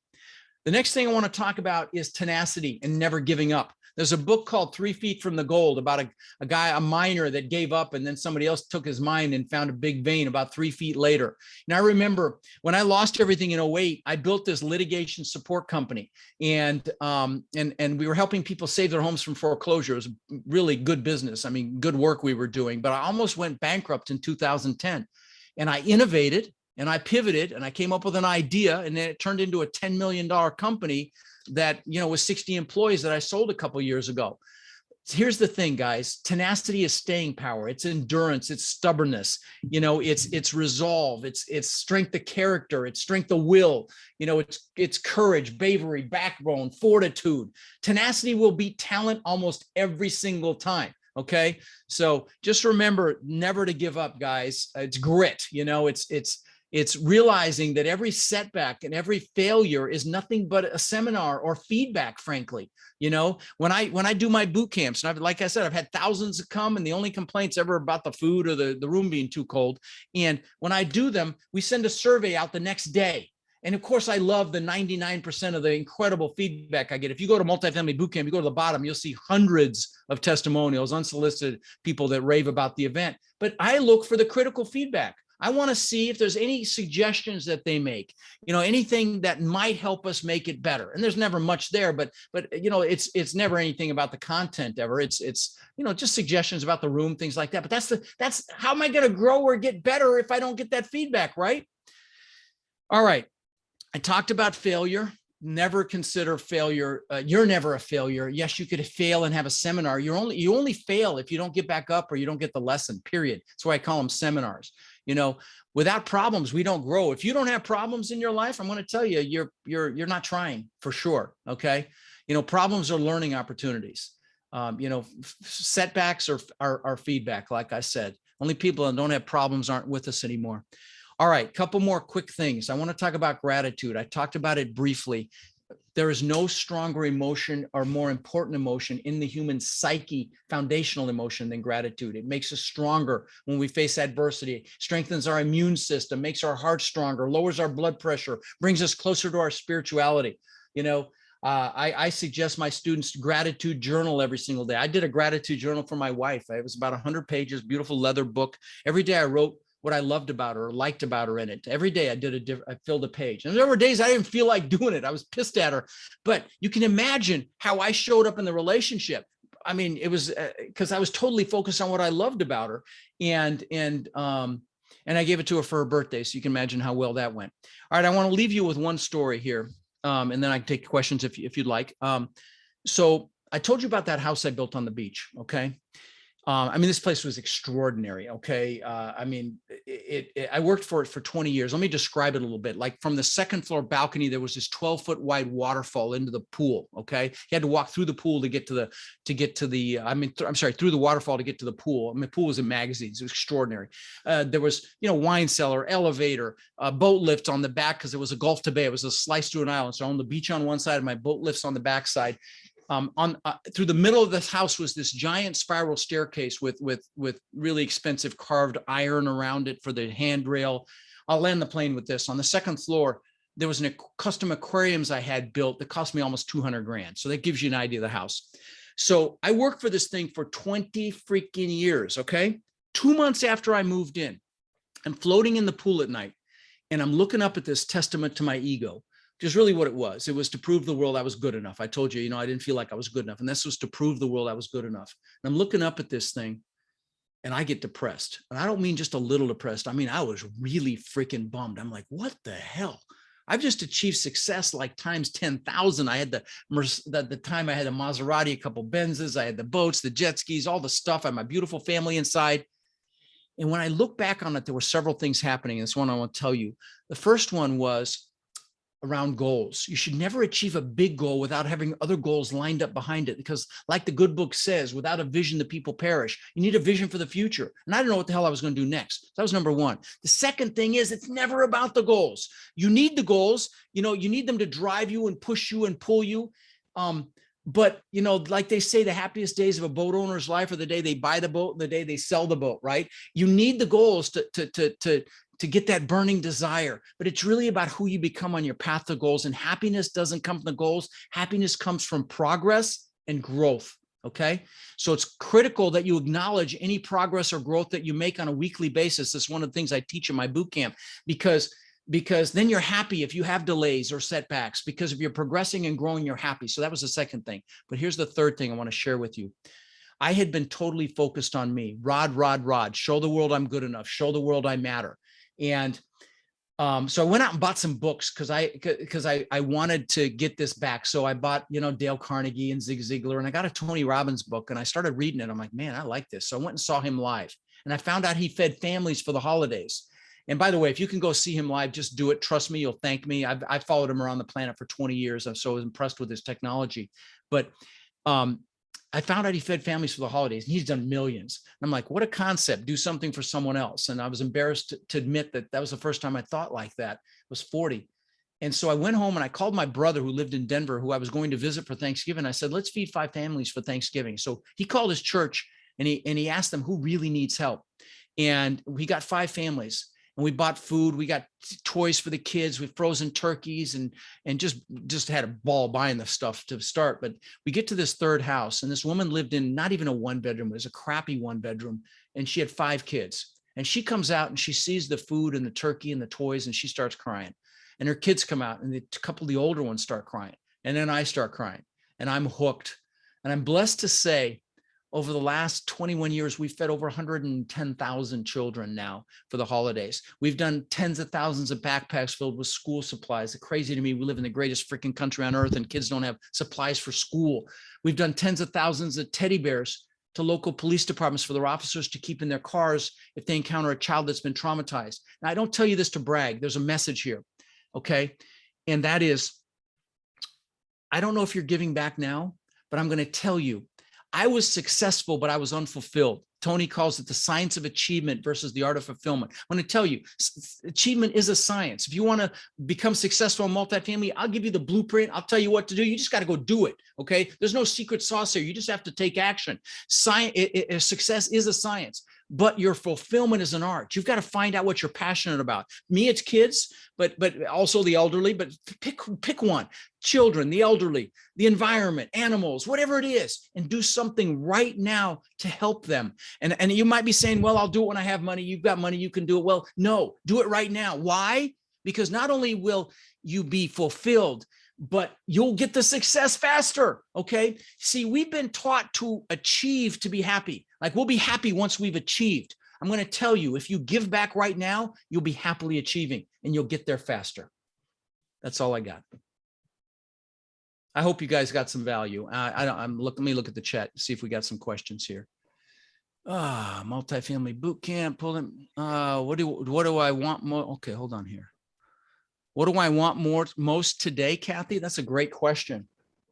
The next thing I want to talk about is tenacity and never giving up. There's a book called 3 Feet from the Gold about a guy, a miner that gave up, and then somebody else took his mine and found a big vein about 3 feet later. And I remember when I lost everything in 2008, I built this litigation support company, and we were helping people save their homes from foreclosure. It was really good business. I mean, good work we were doing, but I almost went bankrupt in 2010, and I innovated. And I pivoted and I came up with an idea, and then it turned into a $10 million company that, with 60 employees that I sold a couple of years ago. Here's the thing, guys. Tenacity is staying power. It's endurance. It's stubbornness. It's resolve. It's strength of character. It's strength of will. It's courage, bravery, backbone, fortitude. Tenacity will beat talent almost every single time. Okay. So just remember never to give up, guys. It's grit. It's realizing that every setback and every failure is nothing but a seminar or feedback, frankly. When I do my boot camps, and like I said, I've had thousands come, and the only complaints ever about the food or the room being too cold. And when I do them, we send a survey out the next day. And of course, I love the 99% of the incredible feedback I get. If you go to multifamily boot camp, you go to the bottom, you'll see hundreds of testimonials, unsolicited people that rave about the event. But I look for the critical feedback. I want to see if there's any suggestions that they make, anything that might help us make it better. And there's never much there, but it's never anything about the content ever. It's just suggestions about the room, things like that. But that's how am I going to grow or get better if I don't get that feedback, right? All right. I talked about failure. Never consider failure. You're never a failure. Yes, you could fail and have a seminar. You only fail if you don't get back up or you don't get the lesson, period. That's why I call them seminars. Without problems, we don't grow. If you don't have problems in your life, I'm going to tell you, you're not trying for sure. Okay. Problems are learning opportunities. Setbacks are feedback. Like I said, only people that don't have problems aren't with us anymore. All right, couple more quick things. I want to talk about gratitude. I talked about it briefly. There is no stronger emotion or more important emotion in the human psyche, foundational emotion, than gratitude. It makes us stronger when we face adversity, strengthens our immune system, makes our heart stronger, lowers our blood pressure, brings us closer to our spirituality. I suggest my students gratitude journal every single day. I did a gratitude journal for my wife. It was about 100 pages, beautiful leather book. Every day I wrote what I loved about her or liked about her in it. Every day I filled a page. And there were days I didn't feel like doing it. I was pissed at her, but you can imagine how I showed up in the relationship. I mean, it was because I was totally focused on what I loved about her. And I gave it to her for her birthday. So you can imagine how well that went. All right. I want to leave you with one story here. And then I can take questions if you'd like. So I told you about that house I built on the beach. Okay. This place was extraordinary. Okay. I worked for it for 20 years. Let me describe it a little bit. Like from the second floor balcony, there was this 12-foot wide waterfall into the pool. Okay. You had to walk through the pool through the waterfall to get to the pool. The pool was in magazines. It was extraordinary. There was, wine cellar, elevator, boat lift on the back because it was a Gulf to Bay. It was a slice through an island. So on the beach on one side, and my boat lifts on the backside. Through the middle of this house was this giant spiral staircase with really expensive carved iron around it for the handrail. I'll land the plane with this. On the second floor, there was a custom aquariums I had built that cost me almost 200 grand. So that gives you an idea of the house. So I worked for this thing for 20 freaking years. Okay. 2 months after I moved in, I'm floating in the pool at night and I'm looking up at this testament to my ego. Just really what it was. It was to prove the world I was good enough. I told you, I didn't feel like I was good enough. And this was to prove the world I was good enough. And I'm looking up at this thing and I get depressed. And I don't mean just a little depressed. I mean, I was really freaking bummed. I'm like, what the hell? I've just achieved success like times 10,000. I had the time I had a Maserati, a couple Benzes, I had the boats, the jet skis, all the stuff. I had my beautiful family inside. And when I look back on it, there were several things happening. And this one I want to tell you. The first one was around goals. You should never achieve a big goal without having other goals lined up behind it, because like the good book says, without a vision, the people perish. You need a vision for the future. And I didn't know what the hell I was going to do next. So that was number one. The second thing is it's never about the goals. You need the goals, you need them to drive you and push you and pull you. But like they say, the happiest days of a boat owner's life are the day they buy the boat and the day they sell the boat, right? You need the goals to get that burning desire, but it's really about who you become on your path to goals. And happiness doesn't come from the goals. Happiness comes from progress and growth. Okay. So it's critical that you acknowledge any progress or growth that you make on a weekly basis. That's one of the things I teach in my boot camp, because then you're happy if you have delays or setbacks, because if you're progressing and growing, you're happy. So that was the second thing. But here's the third thing I want to share with you. I had been totally focused on me. Rod, show the world I'm good enough. Show the world I matter. And so I went out and bought some books because I wanted to get this back. So I bought, Dale Carnegie and Zig Ziglar, and I got a Tony Robbins book and I started reading it. I'm like, man, I like this. So I went and saw him live, and I found out he fed families for the holidays. And by the way, if you can go see him live, just do it. Trust me, you'll thank me. I've followed him around the planet for 20 years. I'm so impressed with his technology. But I found out he fed families for the holidays, and he's done millions. And I'm like, what a concept. Do something for someone else. And I was embarrassed to admit that was the first time I thought like that. I was 40. And so I went home and I called my brother who lived in Denver, who I was going to visit for Thanksgiving. I said, let's feed 5 families for Thanksgiving. So he called his church and he asked them who really needs help. And we got 5 families. And we bought food, we got toys for the kids, we frozen turkeys, and just had a ball buying the stuff to start. But we get to this third house, and this woman lived in not even a 1-bedroom, it was a crappy 1-bedroom, and she had 5 kids. And she comes out and she sees the food and the turkey and the toys, and she starts crying. And her kids come out, and a couple of the older ones start crying. And then I start crying, and I'm hooked. And I'm blessed to say, over the last 21 years, we've fed over 110,000 children now for the holidays. We've done tens of thousands of backpacks filled with school supplies. It's crazy to me. We live in the greatest freaking country on earth, and kids don't have supplies for school. We've done tens of thousands of teddy bears to local police departments for their officers to keep in their cars if they encounter a child that's been traumatized. Now, I don't tell you this to brag. There's a message here, okay? And that is, I don't know if you're giving back now, but I'm going to tell you, I was successful, but I was unfulfilled. Tony calls it the science of achievement versus the art of fulfillment. I'm going to tell you, achievement is a science. If you want to become successful in multifamily, I'll give you the blueprint. I'll tell you what to do. You just got to go do it. Okay. There's no secret sauce here. You just have to take action. Success is a science, but your fulfillment is an art. You've got to find out what you're passionate about. Me, it's kids, but also the elderly, but pick one. Children, the elderly, the environment, animals, whatever it is, and do something right now to help them. And you might be saying, well, I'll do it when I have money. You've got money, you can do it. Well, no, do it right now. Why? Because not only will you be fulfilled, but you'll get the success faster. Okay. See, we've been taught to achieve to be happy. Like we'll be happy once we've achieved. I'm going to tell you, if you give back right now, you'll be happily achieving and you'll get there faster. That's all I got. I hope you guys got some value. Let me look at the chat, see if we got some questions here. Multifamily boot camp, pull them. What do I want more? Okay, hold on here. What do I want most today, Kathy? That's a great question.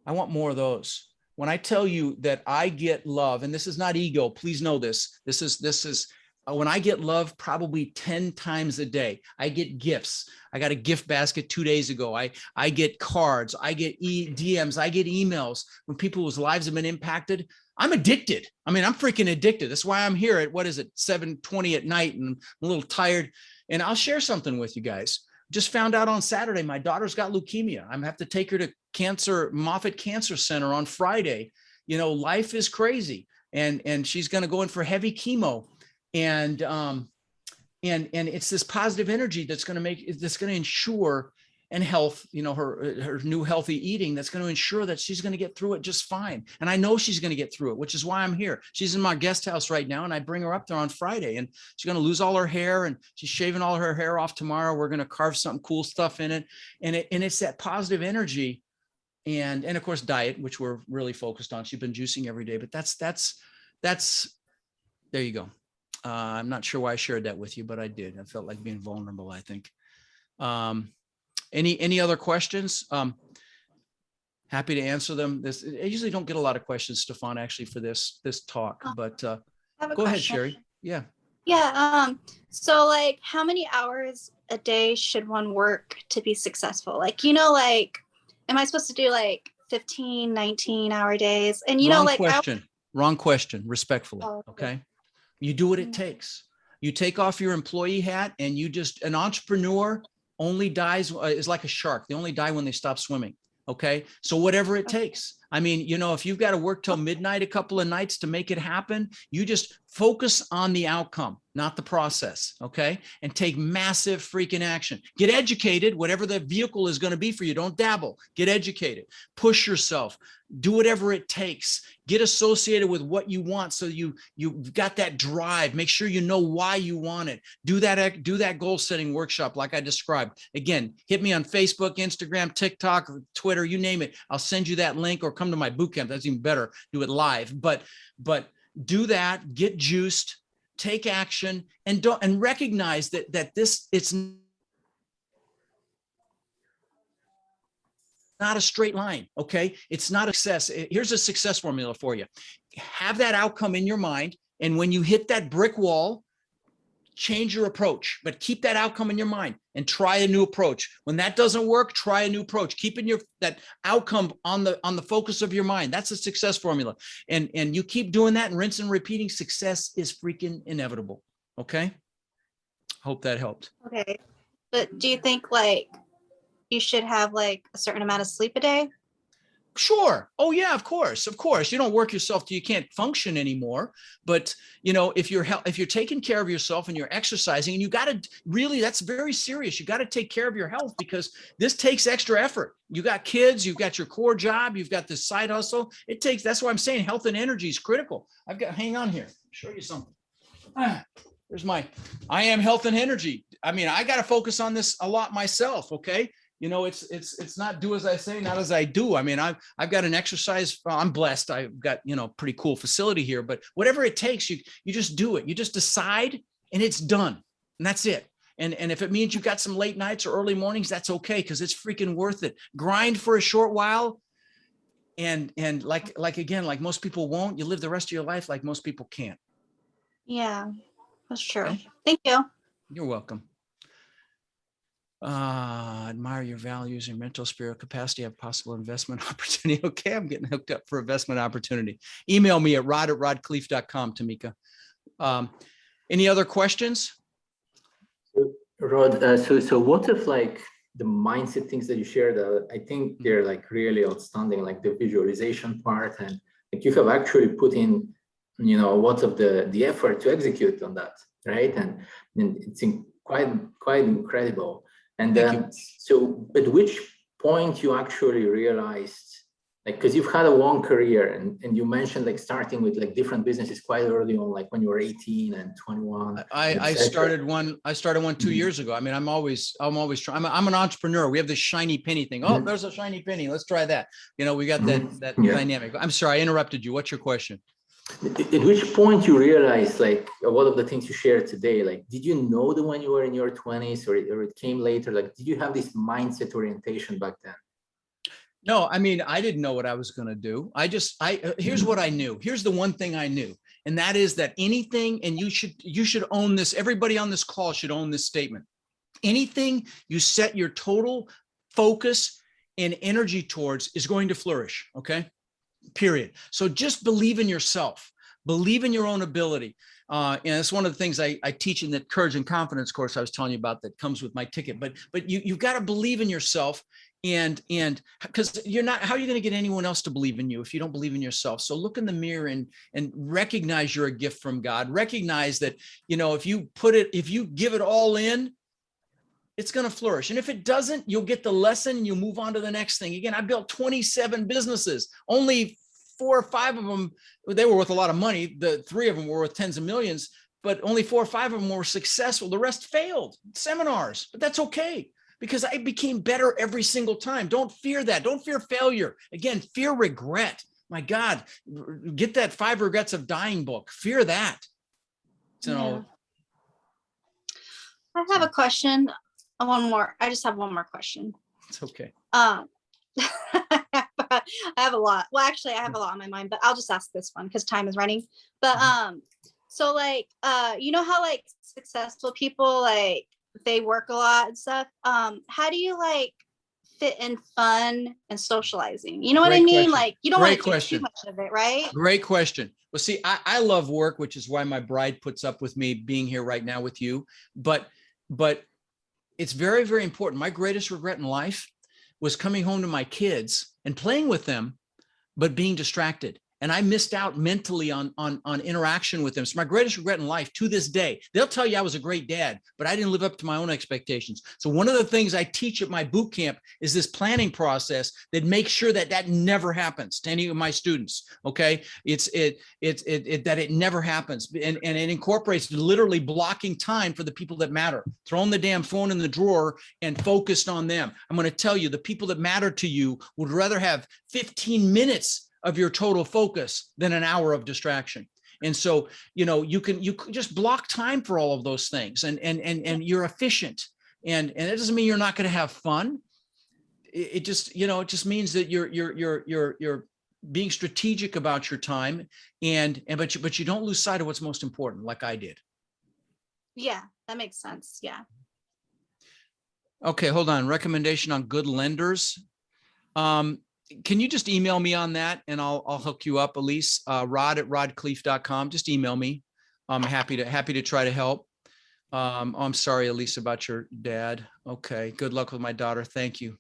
I want more of those. When I tell you that I get love, and this is not ego, please know this. This is when I get love probably 10 times a day. I get gifts. I got a gift basket 2 days ago. I get cards. I get DMs. I get emails when people whose lives have been impacted. I'm addicted. I mean, I'm freaking addicted. That's why I'm here at, 7:20 at night, and I'm a little tired. And I'll share something with you guys. Just found out on Saturday, my daughter's got leukemia. I'm gonna have to take her to Moffitt Cancer Center on Friday. You know, life is crazy. And she's gonna go in for heavy chemo. And it's this positive energy that's going to ensure, and health, you know, her new healthy eating, that's going to ensure that she's going to get through it just fine. And I know she's going to get through it, which is why I'm here. She's in my guest house right now, and I bring her up there on Friday, and she's going to lose all her hair, and she's shaving all her hair off tomorrow. We're going to carve some cool stuff in it. And it's that positive energy. And of course, diet, which we're really focused on. She's been juicing every day, but that's, there you go. I'm not sure why I shared that with you, but I did. I felt like being vulnerable, I think. Any other questions? Happy to answer them. I usually don't get a lot of questions, Stefan, actually, for this talk, but go ahead, Sherry. Yeah. Yeah. So like, how many hours a day should one work to be successful? Like, you know, like, am I supposed to do like 15, 19-hour days? And you know, like, wrong question, respectfully. Oh, okay. You do what it takes. You take off your employee hat, and an entrepreneur only dies, is like a shark. They only die when they stop swimming. Okay. So whatever it takes. I mean, you know, if you've got to work till midnight a couple of nights to make it happen, you just focus on the outcome, not the process. Okay. And take massive freaking action. Get educated, whatever the vehicle is going to be for you. Don't dabble. Get educated. Push yourself. Do whatever it takes. Get associated with what you want, so you've got that drive. Make sure you know why you want it. Do that goal setting workshop like I described. Again, hit me on Facebook, Instagram, TikTok, Twitter, you name it. I'll send you that link, or come to my boot camp. That's even better. Do it live. But do that. Get juiced. Take action, and recognize that it's not a straight line. Okay. It's not a success. Here's a success formula for you. Have that outcome in your mind. And when you hit that brick wall, change your approach, but keep that outcome in your mind and try a new approach. When that doesn't work, try a new approach. Keeping that outcome on the focus of your mind. That's a success formula. And you keep doing that and rinse and repeating. Success is freaking inevitable. Okay. Hope that helped. Okay. But do you think like you should have like a certain amount of sleep a day? Sure. Oh yeah, of course. You don't work yourself till you can't function anymore. But you know, if you're taking care of yourself and you're exercising, and you got to really, that's very serious. You got to take care of your health, because this takes extra effort. You got kids, you've got your core job, you've got this side hustle. That's why I'm saying health and energy is critical. Hang on here. Show you something. There's I am health and energy. I mean, I got to focus on this a lot myself. Okay. You know, it's not do as I say, not as I do. I mean, I've got an exercise. I'm blessed. I've got, you know, pretty cool facility here, but whatever it takes, you just do it. You just decide, and it's done, and that's it. And if it means you got some late nights or early mornings, that's okay, because it's freaking worth it. Grind for a short while, and like again, like most people won't, you live the rest of your life like most people can't. Yeah, that's true. Okay. Thank you. You're welcome. Admire your values, your mental, spiritual capacity, have possible investment opportunity. Okay, I'm getting hooked up for investment opportunity. Email me at rod@rodkhleif.com, Tamika. Any other questions? Rod, so what if like the mindset things that you shared, I think they're like really outstanding, like the visualization part, and like you have actually put in, you know, lots of the effort to execute on that, right? And it's quite incredible. And then, so at which point you actually realized, like, because you've had a long career, and you mentioned like starting with like different businesses quite early on, like when you were 18 and 21. I started one 2 years ago. I mean, I'm always trying. I'm an entrepreneur. We have this shiny penny thing. Oh, there's a shiny penny. Let's try that. You know, we got that dynamic. I'm sorry, I interrupted you. What's your question? At which point you realize like a lot of the things you shared today, like, did you know that when you were in your 20s, or it came later? Like, did you have this mindset orientation back then? No, I mean, I didn't know what I was going to do. Here's what I knew. Here's the one thing I knew. And that is that anything, and you should own this. Everybody on this call should own this statement. Anything you set your total focus and energy towards is going to flourish. Okay. Period. So just believe in yourself, believe in your own ability. And it's one of the things I teach in that courage and confidence course I was telling you about that comes with my ticket. But you've got to believe in yourself, and because you're not, how are you going to get anyone else to believe in you if you don't believe in yourself? So look in the mirror and recognize you're a gift from God. Recognize that, you know, if you give it all in, it's going to flourish. And if it doesn't, you'll get the lesson and you'll move on to the next thing. Again, I built 27 businesses. Only 4 or 5 of them, they were worth a lot of money. The 3 of them were worth tens of millions, but only 4 or 5 of them were successful. The rest failed. Seminars, but that's okay, because I became better every single time. Don't fear that. Don't fear failure. Again, fear regret. My God, get that 5 Regrets of Dying book. Fear that. So yeah. I have a question. One more. I just have one more question. It's okay. I have a lot. Well, actually, I have a lot on my mind, but I'll just ask this one because time is running. But so like, you know how like successful people, like they work a lot and stuff. How do you like fit in fun and socializing? You know what I mean? Like, you don't want to do too much of it, right? Great question. Well, see, I love work, which is why my bride puts up with me being here right now with you. But it's very, very important. My greatest regret in life was coming home to my kids and playing with them, but being distracted. And I missed out mentally on interaction with them. So my greatest regret in life to this day, they'll tell you I was a great dad, but I didn't live up to my own expectations. So one of the things I teach at my boot camp is this planning process that makes sure that that never happens to any of my students. Okay. That it never happens. And it incorporates literally blocking time for the people that matter, throwing the damn phone in the drawer and focused on them. I'm going to tell you, the people that matter to you would rather have 15 minutes of your total focus than an hour of distraction. And so, you know, you can just block time for all of those things, and you're efficient. And it doesn't mean you're not going to have fun. It just, you know, it just means that you're being strategic about your time, but you don't lose sight of what's most important, like I did. Yeah, that makes sense. Yeah. Okay, hold on. Recommendation on good lenders. Can you just email me on that, and I'll hook you up, Elise? Rod@rodkhleif.com. Just email me. I'm happy to try to help. I'm sorry, Elise, about your dad. Okay. Good luck with my daughter. Thank you.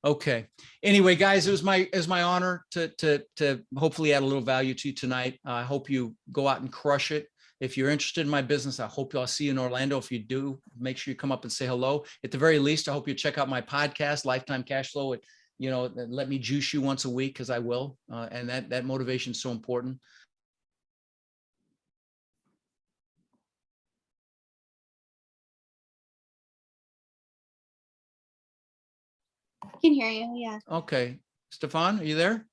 Okay. Anyway, guys, it was my honor to hopefully add a little value to you tonight. I hope you go out and crush it. If you're interested in my business, I hope I'll see you in Orlando. If you do, make sure you come up and say hello. At the very least, I hope you check out my podcast, Lifetime Cash Flow. You know, let me juice you once a week, because I will. And that motivation is so important. I can hear you. Yeah. Okay. Stefan, are you there?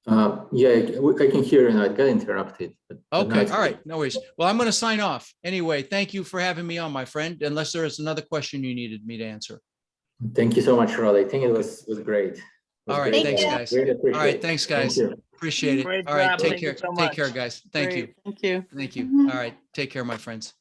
Yeah, I can hear you now. It got interrupted. But okay. All right. No worries. Well, I'm going to sign off. Anyway, thank you for having me on, my friend, unless there is another question you needed me to answer. Thank you so much, Rod. I think it was great. All right, Thank thanks, you. guys. Really All appreciate right, it. thanks, Thank guys. you. Appreciate it. Great All right, job. take Thank you care. so Take much. care, guys. Thank you. Great. Thank you. Thank you. Mhm. All right, take care, my friends.